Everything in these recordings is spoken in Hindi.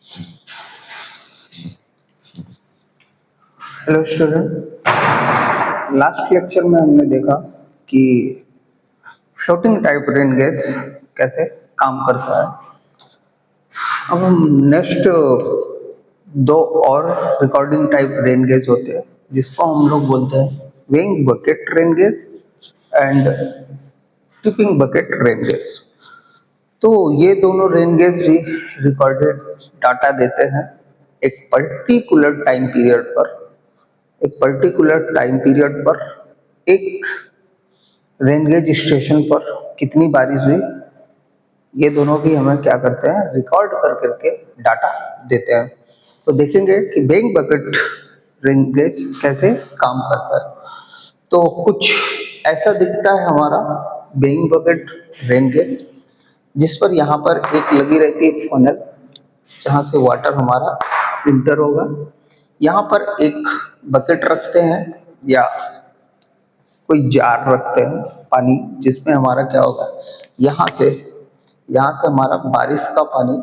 हेलो स्टूडेंट, लास्ट लेक्चर में हमने देखा कि फ्लोटिंग टाइप रेन गैस कैसे काम करता है। अब हम नेक्स्ट दो और रिकॉर्डिंग टाइप रेन गैस होते हैं जिसको हम लोग बोलते हैं weighing bucket rain gas and tipping bucket rain gas. तो ये दोनों रेन गैस भी रिकॉर्डेड डाटा देते हैं एक पर्टिकुलर टाइम पीरियड पर। एक पर्टिकुलर टाइम पीरियड पर एक रेन गेज स्टेशन पर कितनी बारिश हुई, ये दोनों भी हमें क्या करते हैं, रिकॉर्ड कर करके डाटा देते हैं। तो देखेंगे कि बेइंग बकेट रेन गेज कैसे काम करता है। तो कुछ ऐसा दिखता है हमारा बेइंग बकेट रेन गेज, जिस पर यहाँ पर एक लगी रहती है फनल, जहाँ से वाटर हमारा इंटर होगा। यहाँ पर एक बकेट रखते हैं या कोई जार रखते हैं पानी, जिसमें हमारा क्या होगा, यहाँ से हमारा बारिश का पानी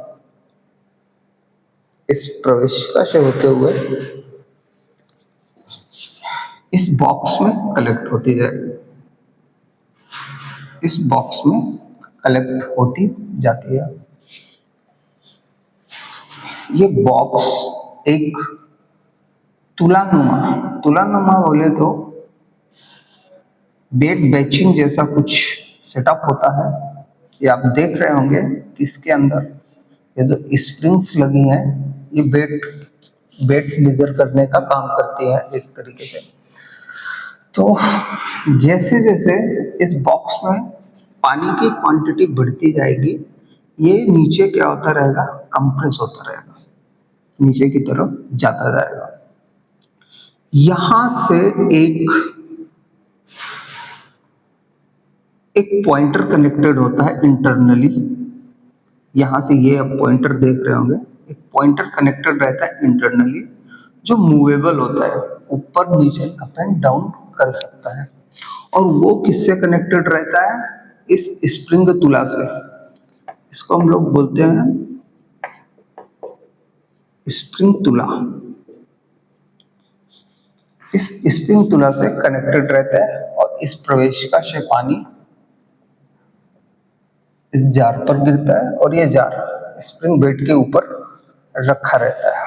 इस प्रवेशिका से होते हुए इस बॉक्स में कलेक्ट होती जाएगी, इस बॉक्स में कलेक्ट होती जाती है। ये बॉक्स एक तुलानुमा बोले तो बेड बैचिंग जैसा कुछ सेटअप होता है। ये आप देख रहे होंगे कि इसके अंदर ये जो स्प्रिंग्स लगी हैं, ये वेट मेजर करने का काम करती है एक तरीके से। तो जैसे जैसे इस बॉक्स में पानी की क्वांटिटी बढ़ती जाएगी, ये नीचे क्या होता रहेगा, कंप्रेस होता रहेगा, नीचे की तरफ जाता जाएगा। यहां से एक पॉइंटर कनेक्टेड होता है इंटरनली। यहां से ये आप पॉइंटर देख रहे होंगे, एक पॉइंटर कनेक्टेड रहता है इंटरनली, जो मूवेबल होता है, ऊपर नीचे अप एंड डाउन कर सकता है। और वो किससे कनेक्टेड रहता है, इस स्प्रिंग तुला से। इसको हम लोग बोलते हैं स्प्रिंग तुला। इस स्प्रिंग तुला से कनेक्टेड रहता है और इस प्रवेशिका से पानी इस जार पर गिरता है और ये जार स्प्रिंग बेड के ऊपर रखा रहता है।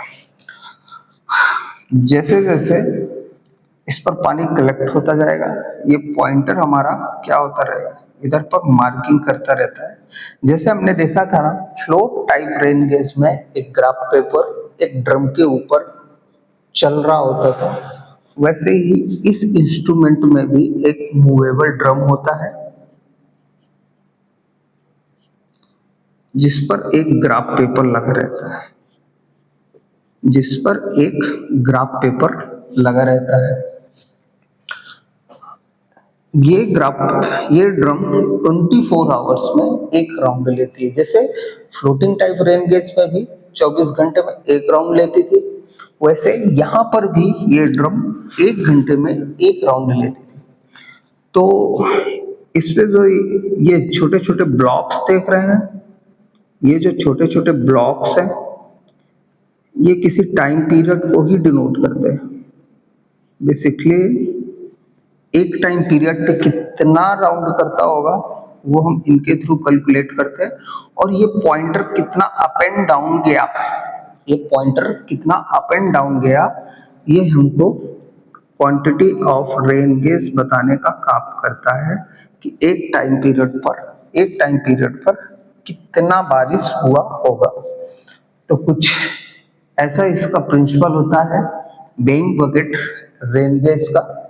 जैसे जैसे इस पर पानी कलेक्ट होता जाएगा, ये पॉइंटर हमारा क्या होता रहेगा, इधर पर मार्किंग करता रहता है। जैसे हमने देखा था ना, फ्लोट टाइप रेन गैस में एक ग्राफ पेपर एक ड्रम के ऊपर चल रहा होता था, वैसे ही इस इंस्ट्रूमेंट में भी एक मूवेबल ड्रम होता है, जिस पर एक ग्राफ पेपर लगा रहता है, जिस पर एक ग्राफ पेपर लगा रहता है। ये ड्रम 24 आवर्स में एक राउंड लेती है। जैसे फ्लोटिंग टाइप रेन गेज में भी 24 घंटे में एक राउंड लेती थी, वैसे यहाँ पर भी ये ड्रम 1 घंटे में एक राउंड लेती थी। तो इसमें जो ये छोटे छोटे ब्लॉक्स देख रहे हैं, ये जो छोटे छोटे ब्लॉक्स हैं, ये किसी टाइम पीरियड को ही डिनोट करते हैं। बेसिकली एक टाइम पीरियड पे कितना राउंड करता होगा, वो हम इनके थ्रू कैलकुलेट करते हैं। और ये पॉइंटर कितना अप एंड डाउन गया, ये पॉइंटर कितना अप एंड डाउन गया, ये हमको क्वांटिटी ऑफ रेन गेज बताने का काम करता है कि एक टाइम पीरियड पर कितना बारिश हुआ होगा। तो कुछ ऐसा इसका प्रिंसिपल होता है बेइंग बकेट रेन गेज का,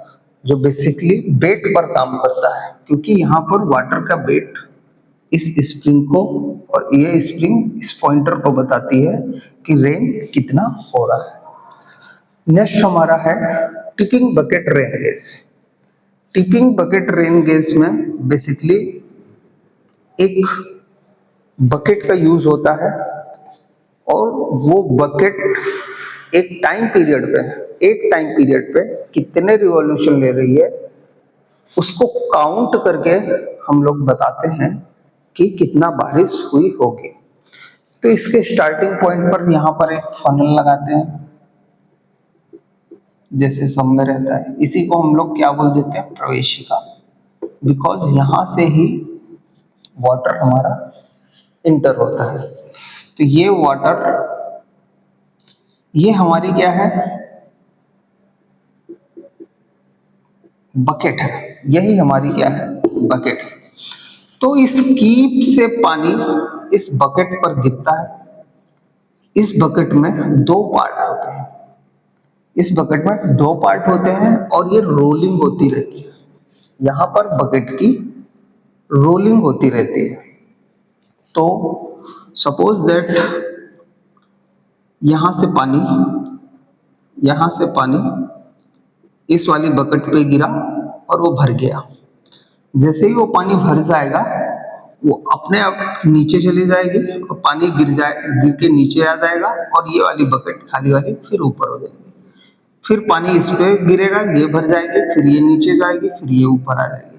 जो बेसिकली बेट पर काम करता है, क्योंकि यहाँ पर वाटर का बेट इस स्प्रिंग को, और ये स्प्रिंग इस पॉइंटर को बताती है कि रेन कितना हो रहा है। नेक्स्ट हमारा है tipping bucket rain gauge. Tipping bucket rain gauge में बेसिकली एक बकेट का यूज होता है, और वो बकेट एक टाइम पीरियड पे कितने रिवॉल्यूशन ले रही है, उसको काउंट करके हम लोग बताते हैं कि कितना बारिश हुई होगी। तो इसके स्टार्टिंग पॉइंट पर यहाँ पर एक फनल लगाते हैं, जैसे सब में रहता है। इसी को हम लोग क्या बोल देते हैं, प्रवेशिका, बिकॉज यहाँ से ही वाटर हमारा इंटर होता है। तो ये वाटर, ये हमारी क्या है, बकेट है, यही हमारी क्या है, बकेट है। तो इस कीप से पानी इस बकेट पर गिरता है। इस बकेट में दो पार्ट होते हैं, इस बकेट में दो पार्ट होते हैं और ये रोलिंग होती रहती है। यहाँ पर बकेट की रोलिंग होती रहती है। तो सपोज दैट यहाँ से पानी इस वाली बकेट पे गिरा और वो भर गया। जैसे ही वो पानी भर जाएगा, वो अपने आप नीचे चली जाएगी और पानी गिर के नीचे आ जाएगा और ये वाली बकेट खाली वाली फिर ऊपर हो जाएगी। फिर पानी इस पे गिरेगा, ये भर जाएगी, फिर ये नीचे जाएगी, फिर ये ऊपर आ जाएगी।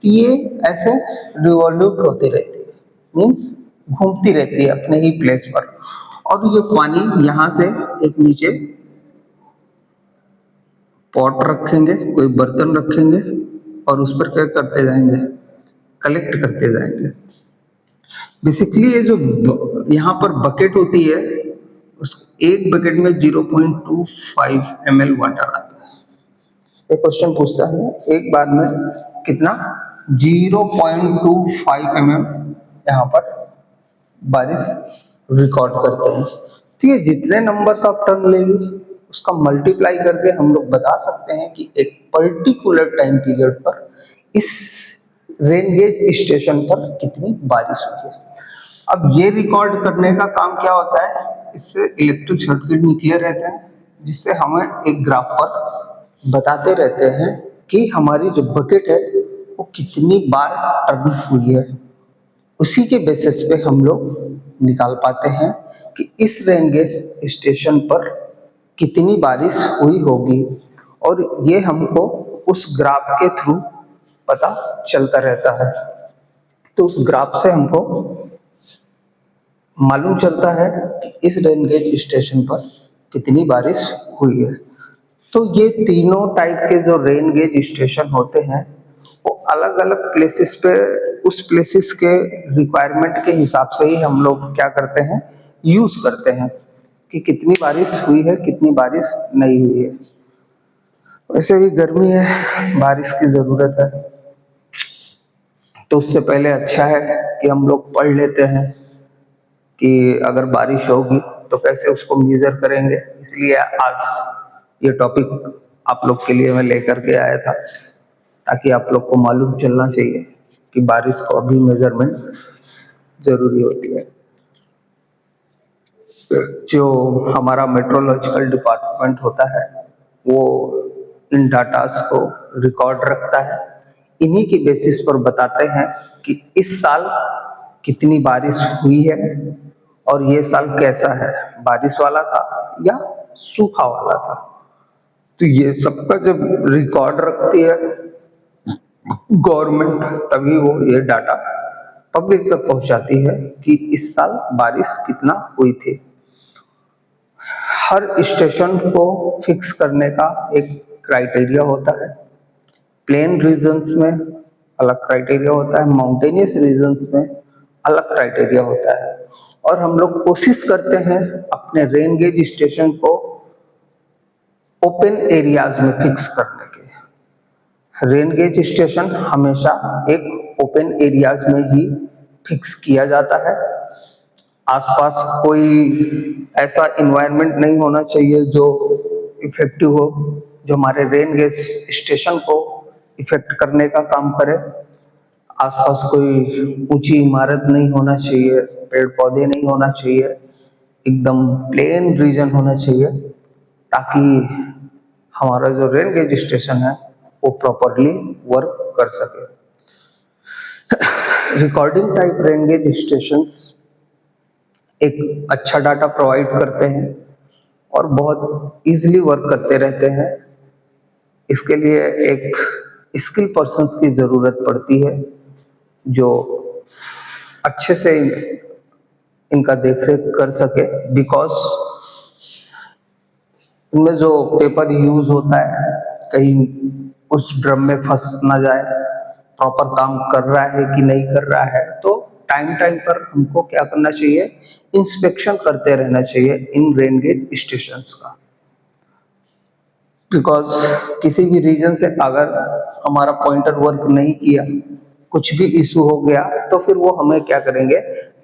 तो ये ऐसे रिवॉल्यूट होती रहती है, मीन्स घूमती रहती है अपने ही प्लेस पर। और ये पानी यहाँ से एक नीचे पॉट रखेंगे, कोई बर्तन रखेंगे और उस पर क्या करते जाएंगे, कलेक्ट करते जाएंगे। बेसिकली ये जो यहाँ पर बकेट होती है, उस एक बकेट में 0.25 ml वाटर आता है। एक क्वेश्चन पूछता है एक बार में कितना, 0.25 ml यहाँ पर बारिश रिकॉर्ड करते हैं। तो ये जितने नंबर्स ऑफ टर्न लेगी उसका मल्टीप्लाई करके हम लोग बता सकते हैं कि एक पर्टिकुलर टाइम पीरियड पर इस रेन गेज स्टेशन पर कितनी बारिश हुई है। अब ये रिकॉर्ड करने का काम क्या होता है, इससे इलेक्ट्रिक सर्किट निकले रहते हैं, जिससे हमें एक ग्राफ पर बताते रहते हैं कि हमारी जो बकेट है वो कितनी बार टर्न हुई है। उसी के बेसिस पे हम लोग निकाल पाते हैं कि इस रेन गेज स्टेशन पर कितनी बारिश हुई होगी, और ये हमको उस ग्राफ के थ्रू पता चलता रहता है। तो उस ग्राफ से हमको मालूम चलता है कि इस रेन गेज स्टेशन पर कितनी बारिश हुई है। तो ये तीनों टाइप के जो रेन गेज स्टेशन होते हैं वो अलग अलग प्लेसेस पे, उस प्लेसेस के रिक्वायरमेंट के हिसाब से ही हम लोग क्या करते हैं, यूज करते हैं कि कितनी बारिश हुई है, कितनी बारिश नहीं हुई है। वैसे भी गर्मी है, बारिश की जरूरत है, तो उससे पहले अच्छा है कि हम लोग पढ़ लेते हैं कि अगर बारिश होगी तो कैसे उसको मेजर करेंगे। इसलिए आज ये टॉपिक आप लोग के लिए मैं लेकर के आया था, ताकि आप लोग को मालूम चलना चाहिए कि बारिश को अभी मेजरमेंट जरूरी होती है। जो हमारा मेट्रोलॉजिकल डिपार्टमेंट होता है वो इन डाटास को रिकॉर्ड रखता है, इन्हीं के बेसिस पर बताते हैं कि इस साल कितनी बारिश हुई है और ये साल कैसा है, बारिश वाला था या सूखा वाला था। तो ये सबका जब रिकॉर्ड रखती है गवर्नमेंट, तभी वो ये डाटा पब्लिक तक पहुंचाती है कि इस साल बारिश कितना हुई थी। हर स्टेशन को फिक्स करने का एक क्राइटेरिया होता है। प्लेन रीजन्स में अलग क्राइटेरिया होता है, माउंटेनियस रीजन्स में अलग क्राइटेरिया होता है। और हम लोग कोशिश करते हैं अपने रेन गेज स्टेशन को ओपन एरियाज में फिक्स करने के। रेन गेज स्टेशन हमेशा एक ओपन एरियाज में ही फिक्स किया जाता है। आसपास कोई ऐसा इन्वायरमेंट नहीं होना चाहिए जो इफेक्टिव हो, जो हमारे रेन गेज स्टेशन को इफेक्ट करने का काम करे। आसपास कोई ऊंची इमारत नहीं होना चाहिए, पेड़ पौधे नहीं होना चाहिए, एकदम प्लेन रीजन होना चाहिए, ताकि हमारा जो रेन गेज स्टेशन है वो प्रॉपरली वर्क कर सके। Recording type rain gauge stations एक अच्छा डाटा प्रोवाइड करते हैं और बहुत इजीली वर्क करते रहते हैं। इसके लिए एक स्किल पर्सन्स की जरूरत पड़ती है जो अच्छे से इनका देखरेख कर सके, बिकॉज इनमें जो पेपर यूज होता है कहीं उस ड्रम में फंस ना जाए, प्रॉपर काम कर रहा है कि नहीं कर रहा है। तो टाइम टाइम पर हमको क्या करना चाहिए, इंस्पेक्शन करते रहना चाहिए इन रेन गेज स्टेशंस का। बिकॉज किसी भी रीजन से अगर हमारा पॉइंटर वर्क नहीं किया, कुछ भी इशू हो गया, तो फिर वो हमें क्या करेंगे,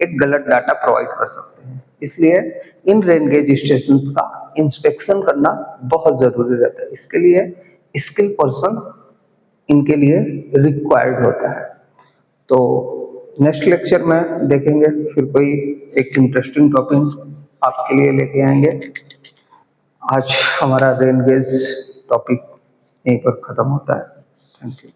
एक गलत डाटा प्रोवाइड कर सकते हैं। इसलिए इन रेन गेज स्टेशंस का इंस्पेक्शन करना बहुत जरूरी रहता है। इसके लिए स्किल पर्सन इनके लिए रिक्वायर्ड होता है। तो नेक्स्ट लेक्चर में देखेंगे फिर कोई एक इंटरेस्टिंग टॉपिक आपके लिए लेके आएंगे। आज हमारा रेन गेज टॉपिक यहीं पर खत्म होता है। Thank you.